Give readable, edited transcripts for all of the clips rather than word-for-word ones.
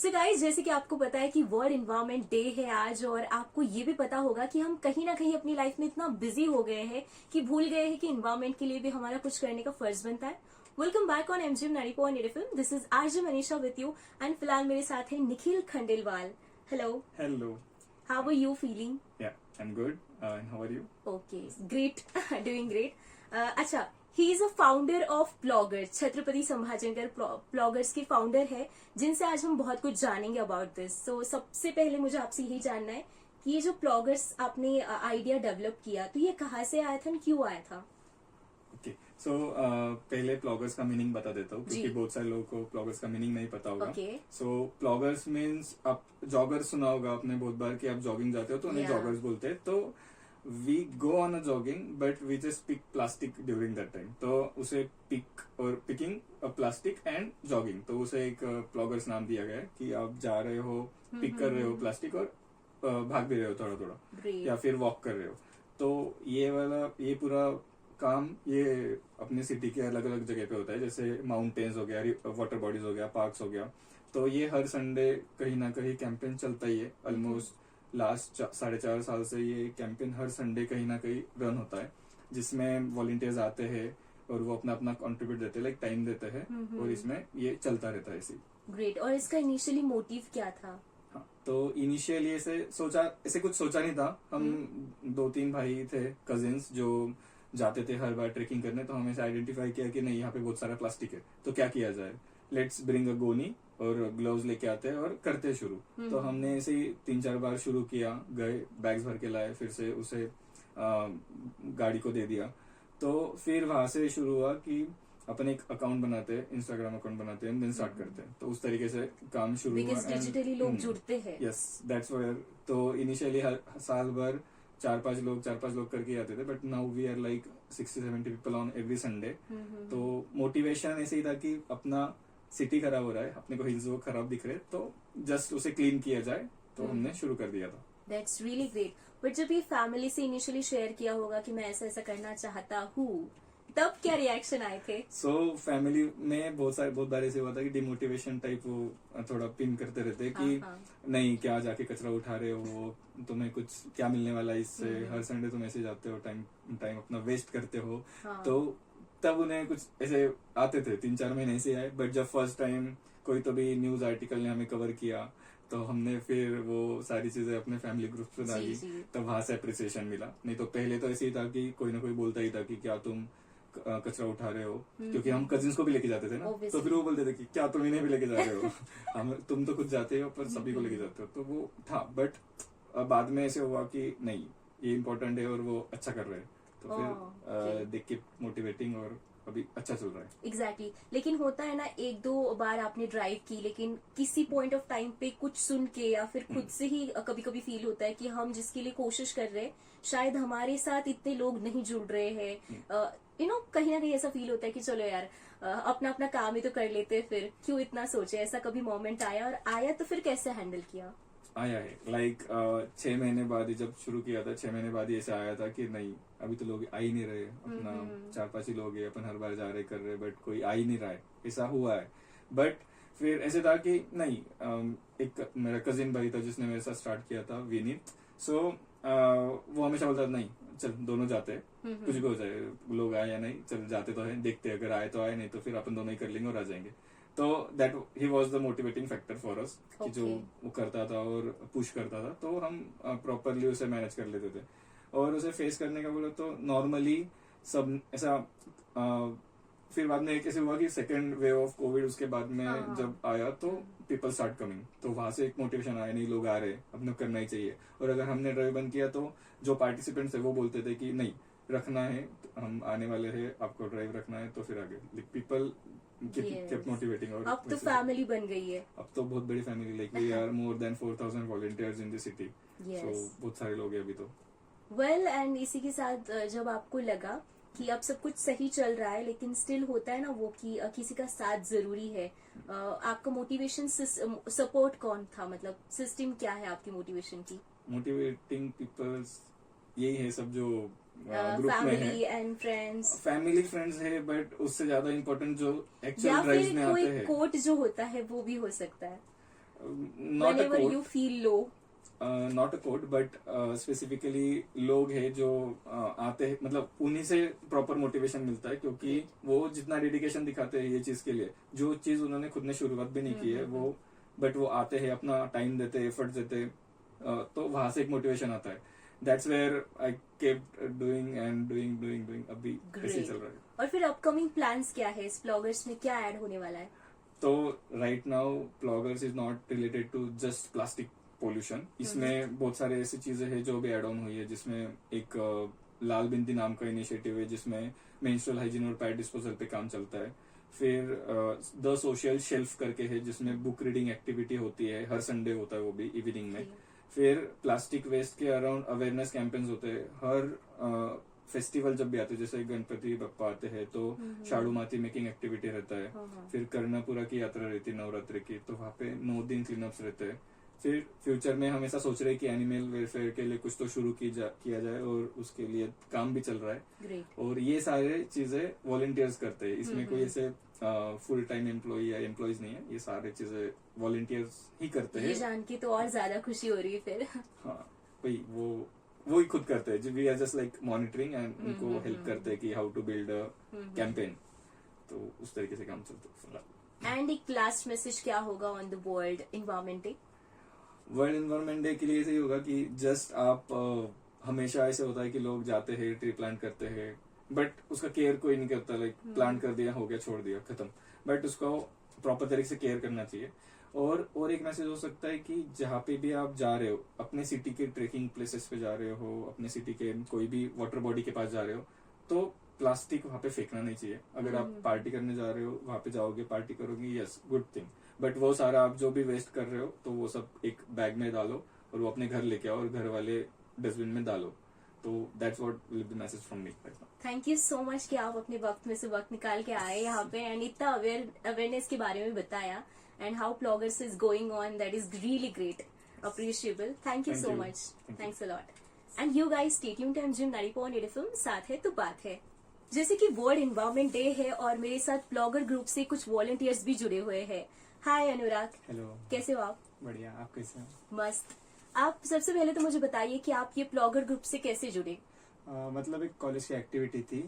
So guys, जैसे कि आपको पता है कि वर्ल्ड एनवायरनमेंट डे है आज, और आपको ये भी पता होगा कि हम कहीं ना कहीं अपनी लाइफ में इतना बिजी हो गए हैं कि भूल गए हैं कि एनवायरनमेंट के लिए भी हमारा कुछ करने का फर्ज बनता है। Welcome back on MGM 90.8 FM। This is RJ Manisha with you, and फिलहाल मेरे साथ है Nikhil Khandelwal. Hello. Hello. How are you feeling? Yeah, I'm good. And how are you? Okay, great, doing great. अच्छा, he is a founder of blogger, Chhatrapati Sambhajinagar bloggers के founder है, जिनसे आज हम बहुत कुछ जानेंगे अबाउट दिस। सो सबसे पहले मुझे आपसे यही जानना है कि ये जो ब्लॉगर्स आपने आइडिया डेवलप किया, तो ये कहाँ से आया था और क्यों आया था? Okay. So पहले प्लॉगर्स का मीनिंग बता देता हूँ क्योंकि जी। बहुत सारे लोगों को प्लॉगर्स का मीनिंग नहीं पता होगा। Okay. सो प्लॉगर्स मीन्स आप जॉगर्स सुना होगा आपने बहुत बार कि आप जॉगिंग जाते हो तो उन्हें Yeah. जॉगर्स बोलते हैं। तो we go on a jogging but we just pick plastic during that time. तो उसे पिक और पिकिंग प्लास्टिक एंड जॉगिंग, तो उसे एक प्लॉगर्स नाम दिया गया है कि आप जा रहे हो, पिक कर रहे हो प्लास्टिक और भाग भी रहे हो थोड़ा थोड़ा, Great. या फिर वॉक कर रहे हो। तो ये पूरा काम ये अपने सिटी के अलग अलग जगह पे होता है, जैसे माउंटेन्स हो गया, वाटर बॉडीज हो गया, पार्क्स हो गया। तो ये हर संडे कहीं ना कहीं कैंपेन चलता ही है। ऑलमोस्ट लास्ट 4.5 साल से ये कैंपेन हर संडे कहीं ना कहीं रन होता है, जिसमें वॉलंटियर्स आते हैं और वो अपना अपना कंट्रीब्यूट देते हैं, लाइक टाइम देते हैं, और इसमें ये चलता रहता है ऐसे। ग्रेट। और इसका इनिशियली मोटिव क्या था? हाँ, तो इनिशियली ऐसे कुछ सोचा नहीं था। हम 2-3 भाई थे, कजिन्स, जो जाते थे हर बार ट्रेकिंग करने। तो हमें आइडेंटिफाई किया कि नहीं, यहाँ पे बहुत सारा प्लास्टिक है, तो क्या किया जाए, लेट्स ब्रिंग अ गोनी और ग्लव्स लेके आते हैं और करते हैं शुरू। तो हमने ऐसे ही 3-4 बार शुरू किया, गए बैग्स भर के लाए, फिर से उसे गाड़ी को दे दिया। तो फिर वहां से शुरू हुआ कि अपन एक अकाउंट बनाते हैं, इंस्टाग्राम अकाउंट बनाते हैं, देन स्टार्ट करते हैं। तो उस तरीके से काम शुरू हुआ। बिकॉज डिजिटली लोग जुड़ते हैं। Yes, that's where. तो इनिशियली हर साल भर 4-5 लोग करके आते थे, but now we are like 60-70 people on every Sunday. तो मोटिवेशन ऐसे ही था कि अपना सिटी खराब हो रहा है, अपने को हिल्स वो खराब दिख रहे, तो जस्ट उसे क्लीन किया जाए। तो हमने शुरू कर दिया था। That's really great. बट जब ये फैमिली से इनिशियली शेयर किया होगा कि मैं ऐसा ऐसा करना चाहता हूँ, तब क्या रिएक्शन आए थे? सो फैमिली में बहुत बार ऐसे हुआ था कि डिमोटिवेशन टाइप वो थोड़ा पिन करते रहते हैं कि नहीं, क्या जाके कचरा उठा रहे हो, तुम्हें कुछ क्या मिलने वाला है इससे, हर संडे तुम ऐसे जाते हो, टाइम अपना वेस्ट करते हो। तो तब उन्हें कुछ ऐसे आते थे, 3-4 महीने ऐसे आए। बट जब फर्स्ट टाइम कोई तो भी न्यूज आर्टिकल ने हमें कवर किया, तो हमने फिर वो सारी चीजें अपने फैमिली ग्रुप पे डाली, तब वहां से अप्रिसिएशन मिला। नहीं तो पहले तो ऐसे ही था कि कोई ना कोई बोलता ही था कि क्या तुम कचरा उठा रहे हो, क्योंकि हम कजिन्स को भी लेके जाते थे ना। तो फिर वो बोलते थे कि क्या तुम इन्हें भी लेके जा रहे हो तुम तो खुद जाते हो पर सभी को लेके जाते हो। तो वो था, बट बाद में ऐसे हुआ कि नहीं, ये इम्पोर्टेंट है और वो अच्छा कर रहे हैं। तो फिर देख के मोटिवेटिंग, और अभी अच्छा चल रहा है। एग्जैक्टली। लेकिन होता है ना, 1-2 बार आपने ड्राइव की, लेकिन किसी पॉइंट ऑफ टाइम पे कुछ सुन के या फिर खुद से ही कभी कभी फील होता है कि हम जिसके लिए कोशिश कर रहे हैं, शायद हमारे साथ इतने लोग नहीं जुड़ रहे हैं। कहीं ना कहीं ऐसा फील होता है कि चलो यार, अपना अपना काम ही तो कर लेते हैं, फिर क्यों इतना सोचे। ऐसा कभी मोमेंट आया? और आया तो फिर कैसे हैंडल किया? आया है, लाइक 6 महीने बाद ही जब शुरू किया था, 6 महीने बाद ही ऐसे आया था कि नहीं, अभी तो लोग आ ही नहीं रहे, अपना 4-5 ही लोग हैं, अपन हर बार जा रहे कर रहे, बट कोई आ ही नहीं रहा है। ऐसा हुआ है। बट फिर ऐसे था कि नहीं, एक मेरा कजिन भाई था जिसने मेरे साथ स्टार्ट किया था, विनीत। सो वो हमेशा बोलता था नहीं, चल दोनों जाते हैं, कुछ भी हो जाए, लोग आए या नहीं, चल जाते तो है, देखते हैं, अगर आए तो आए, नहीं तो फिर अपन दोनों ही कर लेंगे और आ जाएंगे। तो that he was the motivating factor for us, कि जो वो करता था और पुश करता था, तो हम प्रॉपरली उसे मैनेज कर लेते थे। और उसे फेस करने का बोला तो नॉर्मली सब ऐसा फिर बाद में एक ऐसे हुआ कि सेकेंड वेव ऑफ कोविड, उसके बाद में जब आया तो पीपल स्टार्ट कमिंग, तो वहां से एक मोटिवेशन आया, नहीं लोग आ रहे, अपने करना ही चाहिए। और अगर हमने ड्राइव बंद किया तो जो पार्टिसिपेंट्स है वो बोलते थे कि नहीं, रखना है, हम आने वाले हैं, आपको ड्राइव रखना है, तो फिर आगे पीपल kept motivating। और अब तो फैमिली बन गई है। अब तो बहुत बड़ी family, like we are more than 4,000 volunteers in the city। So बहुत सारे लोग हैं अभी तो। वेल, एंड इसी के साथ जब आपको लगा कि अब सब कुछ सही चल रहा है, लेकिन स्टिल होता है ना वो कि किसी का साथ जरूरी है, आपका मोटिवेशन सपोर्ट कौन था? मतलब सिस्टम क्या है आपकी मोटिवेशन की? मोटिवेटिंग पीपल्स यही है सब जो ग्रुप में है, family and friends. Family friends है, बट उससे ज्यादा इम्पोर्टेंट जो एक्चुअल ड्राइव्स में आते हैं, कोट जो होता है वो भी हो सकता है। Not a whenever code, you feel low. Not a code, but specifically लोग हैं जो आते हैं, मतलब उन्हीं से प्रॉपर मोटिवेशन मिलता है, क्योंकि वो जितना डेडिकेशन दिखाते हैं ये चीज के लिए, जो चीज उन्होंने खुद ने शुरुआत भी नहीं की है वो, बट वो आते हैं, अपना टाइम देते हैं, एफर्ट देते हैं, तो वहां से एक मोटिवेशन आता है. That's where I kept doing and doing doing doing. अभी ऐसे ही चल रहा है. और फिर अपकमिंग प्लान्स क्या है, इस ब्लॉगर्स में क्या ऐड होने वाला है? तो right now ploggers is not related to just plastic pollution. इसमें बहुत सारे ऐसी चीजें हैं जो भी एड ऑन हुई है, जिसमें एक लाल बिंदी नाम का इनिशिएटिव है जिसमें मेंस्ट्रुअल हाइजीन और पैड डिस्पोजल पे काम चलता है. फिर द सोशल शेल्फ करके है जिसमें बुक रीडिंग एक्टिविटी होती है, हर संडे होता है वो भी इवनिंग में. फिर प्लास्टिक वेस्ट के अराउंड अवेयरनेस कैंपेन्स होते हैं हर फेस्टिवल जब भी आते हैं, जैसे गणपति बप्पा आते हैं तो शाड़ू माती मेकिंग एक्टिविटी रहता है. फिर कर्णपुरा की यात्रा रहती है नवरात्रि की, तो वहाँ पे 9 दिन क्लीनअप्स रहते हैं. फिर फ्यूचर में हम ऐसा सोच रहे हैं कि एनिमल वेलफेयर के लिए कुछ तो शुरू किया जाए, और उसके लिए काम भी चल रहा है. Great. और ये सारे चीजें वॉलंटियर्स करते हैं. इसमें कोई ऐसे फुल टाइम एम्प्लॉय या एम्प्लॉयज नहीं है, ये सारे चीजें वॉलंटियर्स ही करते ये हैं. जान के तो और ज्यादा खुशी हो रही है फिर. हाँ भाई, वो ही खुद करते हैं. We are just like monitoring and उनको हेल्प करते हैं कि how to build a campaign. तो उस तरीके से काम चलता है. एंड एक लास्ट मैसेज क्या होगा on the world environment day? World environment day के लिए ऐसे ही होगा कि जस्ट आप हमेशा ऐसे होता है कि लोग जाते हैं, ट्री प्लांट करते हैं, बट उसका केयर कोई नहीं करता. लाइक प्लांट कर दिया, हो गया, छोड़ दिया, खत्म. बट उसको प्रॉपर तरीके से केयर करना चाहिए. और एक मैसेज हो सकता है कि जहाँ पे भी आप जा रहे हो, अपने सिटी के ट्रेकिंग प्लेसेस पे जा रहे हो, अपने सिटी के कोई भी वाटर बॉडी के पास जा रहे हो, तो प्लास्टिक वहाँ पे फेंकना नहीं चाहिए. अगर आप पार्टी करने जा रहे हो, वहाँ पे जाओगे, पार्टी करोगे, यस, गुड थिंग. बट वो सारा आप जो भी वेस्ट कर रहे हो, तो वो सब एक बैग में डालो और वो अपने घर लेके आओ और घर वाले डस्टबिन में डालो. तो that's what will be message from me right now. Thank you so much कि आप अपने वक्त में से वक्त निकाल के आए यहाँ पे एंड इतना अवेयरनेस के बारे में बताया, and how ploggers is going on, that is really great, appreciable. Thank you Thank so you. मच. Thank you. Thanks a lot. And you guys stay tuned to MGM 90.8 FM. साथ है तो बात है. जैसे कि वर्ल्ड एनवायरमेंट डे है और मेरे साथ ब्लॉगर ग्रुप से कुछ वॉलंटियर्स भी जुड़े हुए हैं. हाय अनुराग, हेलो. कैसे हो आप? बढ़िया, आप कैसे हैं? मस्त. आप सबसे पहले तो मुझे बताइए कि आप ये ब्लॉगर ग्रुप से कैसे जुड़े? मतलब एक कॉलेज की एक्टिविटी थी.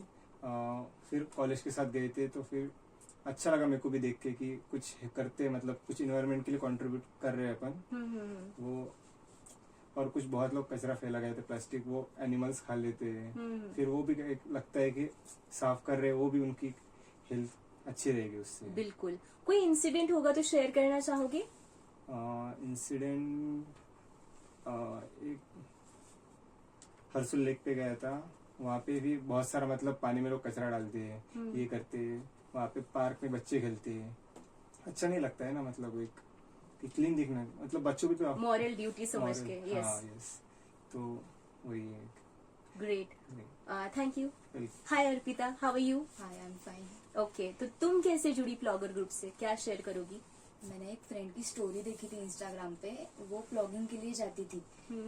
फिर कॉलेज के साथ गए थे, तो फिर अच्छा लगा मेरे को भी देख के कि कुछ करते, मतलब कुछ इन्वायरमेंट के लिए कंट्रीब्यूट कर रहे हैं अपन. वो और कुछ बहुत लोग कचरा फैला गए थे प्लास्टिक, वो एनिमल्स खा लेते हैं. फिर वो भी एक लगता है कि साफ कर रहे हैं, वो भी उनकी हेल्थ अच्छी रहेगी उससे. बिल्कुल. कोई इंसिडेंट होगा तो शेयर करना चाहोगे? इंसिडेंट एक हर्सुल लेक पे गया था. वहाँ पे भी बहुत सारा, मतलब पानी में लोग कचरा डालते हैं, ये करते हैं. वहाँ पे पार्क में बच्चे खेलते हैं, अच्छा नहीं लगता है ना. मतलब एक क्लीन दिखना, मतलब बच्चों भी तो मॉरल ड्यूटी समझ के. हाँ, यस. यस. तो वही है. Great. Thank you. Hi Arpita, how are you? Hi, I am fine. Okay, तो तुम कैसे जुड़ी ब्लॉगर ग्रुप से, क्या शेयर करोगी? मैंने एक फ्रेंड की स्टोरी देखी थी इंस्टाग्राम पे, वो प्लॉगिंग के लिए जाती थी.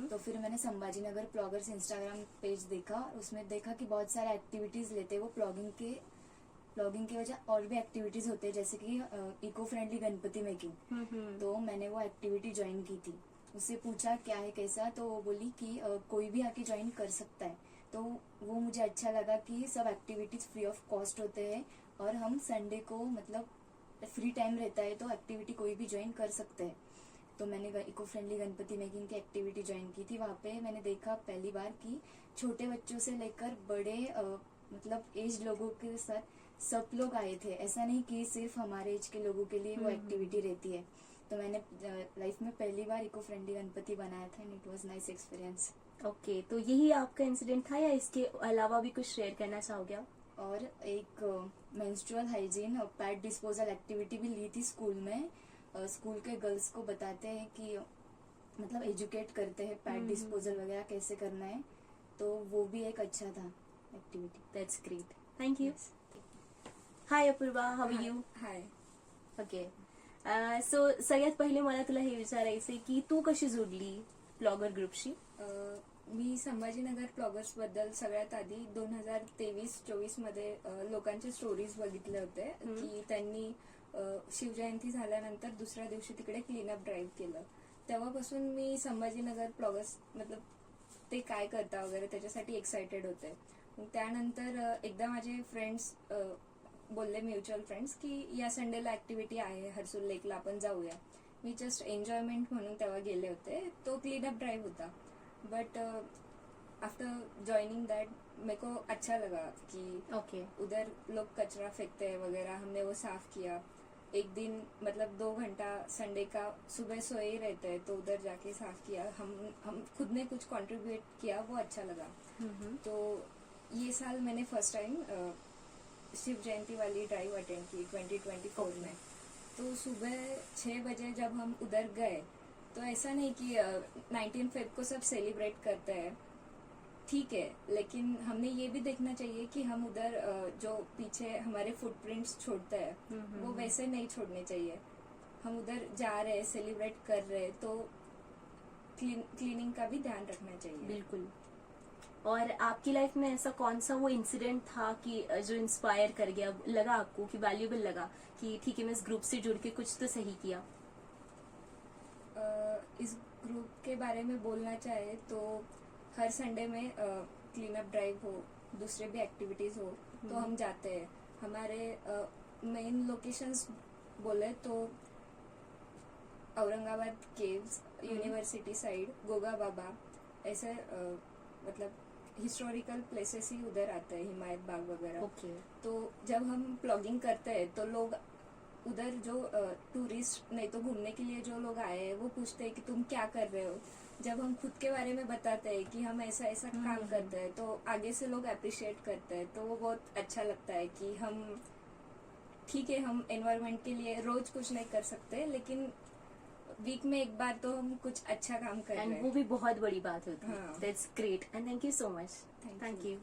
तो फिर मैंने संभाजी नगर प्लॉगर्स इंस्टाग्राम पेज देखा, उसमें देखा कि बहुत सारे एक्टिविटीज लेते हैं वो प्लॉगिंग के वजह और भी एक्टिविटीज होते हैं, जैसे कि इको फ्रेंडली गणपति मेकिंग. तो मैंने वो एक्टिविटी ज्वाइन की थी. उससे पूछा क्या है कैसा, तो वो बोली कि कोई भी आके ज्वाइन कर सकता है. तो वो मुझे अच्छा लगा कि सब एक्टिविटीज फ्री ऑफ कॉस्ट होते हैं और हम संडे को, मतलब फ्री टाइम रहता है तो एक्टिविटी कोई भी ज्वाइन कर सकते हैं. तो मैंने इको फ्रेंडली गणपति मेकिंग की एक्टिविटी ज्वाइन की थी. वहाँ पे मैंने देखा पहली बार कि छोटे बच्चों से लेकर बड़े मतलब एज लोगों के साथ सब लोग आए थे. ऐसा नहीं कि सिर्फ हमारे एज के लोगों के लिए वो एक्टिविटी रहती है. तो मैंने लाइफ में पहली बार इको फ्रेंडली गणपति बनाया था and it was nice experience. Okay, तो यही आपका इंसिडेंट था या इसके अलावा भी कुछ शेयर करना चाहोगे आप? और एक menstrual hygiene pad disposal activity भी ली थी स्कूल में. स्कूल के गर्ल्स को बताते हैं कि मतलब एजुकेट करते हैं पैड डिस्पोजल वगैरह कैसे करना है. तो वो भी एक अच्छा था activity. That's great. Thank you. Hi Apurva, how are you? Hi. Okay, so सगळ्यात पहिले मला तुला हे विचारायचंय की तू कशी जोडली ब्लॉगर ग्रुपशी? मी संभाजीनगर ब्लॉगर्स बद्दल सगळ्यात आधी 2023-24 मध्ये लोकांचे स्टोरीज बघितले होते की त्यांनी शिवजयंती झाल्यानंतर दुसऱ्या दिवशी तिकडे क्लीनअप ड्राईव्ह केलं. तेव्हापासून मी संभाजीनगर प्लॉगर्स मतलब ते काय करता वगैरे त्याच्यासाठी एक्सायटेड होते. मग त्यानंतर एकदा माझे फ्रेंड्स बोलले, म्युच्युअल फ्रेंड्स, की या संडेला ऍक्टिव्हिटी आहे हर्सुल लेकला, आपण जाऊया. मी जस्ट एन्जॉयमेंट म्हणून तेव्हा गेले होते. तो क्लीनअप ड्राइव होता. बट आफ्टर ज्वाइनिंग दैट मेरे को अच्छा लगा कि ओके. उधर लोग कचरा फेंकते हैं वगैरह, हमने वो साफ किया. एक दिन मतलब 2 घंटा संडे का सुबह सोए ही रहते हैं तो उधर जाके साफ किया. हम खुद ने कुछ कंट्रीब्यूट किया, वो अच्छा लगा. तो ये साल मैंने फर्स्ट टाइम शिव जयंती वाली ड्राइव अटेंड की 2024 में. तो सुबह 6 बजे जब हम उधर गए तो ऐसा नहीं कि 19 फेब को सब सेलिब्रेट करते हैं, ठीक है, लेकिन हमने ये भी देखना चाहिए कि हम उधर जो पीछे हमारे फुटप्रिंट्स छोड़ते हैं वो वैसे नहीं छोड़ने चाहिए. हम उधर जा रहे हैं, सेलिब्रेट कर रहे हैं, तो क्लीनिंग का भी ध्यान रखना चाहिए. बिल्कुल. और आपकी लाइफ में ऐसा कौन सा वो इंसिडेंट था कि जो इंस्पायर कर गया, लगा आपको कि वैल्यूएबल लगा कि ठीक है मैं इस ग्रुप से जुड़ के कुछ तो सही किया? इस ग्रुप के बारे में बोलना चाहे तो हर संडे में क्लीनअप ड्राइव हो, दूसरे भी एक्टिविटीज हो तो हम जाते हैं. हमारे मेन लोकेशंस बोले तो Aurangabad caves, university side, Goga Baba, ऐसे मतलब हिस्टोरिकल प्लेसेस ही उधर आते हैं, हिमायत बाग वगैरह. ओके. तो जब हम ब्लॉगिंग करते हैं तो लोग उधर जो टूरिस्ट नहीं तो घूमने के लिए जो लोग आए हैं वो पूछते हैं कि तुम क्या कर रहे हो. जब हम खुद के बारे में बताते हैं कि हम ऐसा ऐसा काम करते हैं तो आगे से लोग अप्रिशिएट करते हैं. तो वो बहुत अच्छा लगता है कि हम ठीक है, हम एनवायरनमेंट के लिए रोज कुछ नहीं कर सकते लेकिन वीक में एक बार तो हम कुछ अच्छा काम कर रहे एंड हैं. वो भी बहुत बड़ी बात होती है. हाँ. That's great and thank you so much. Thank thank you. You.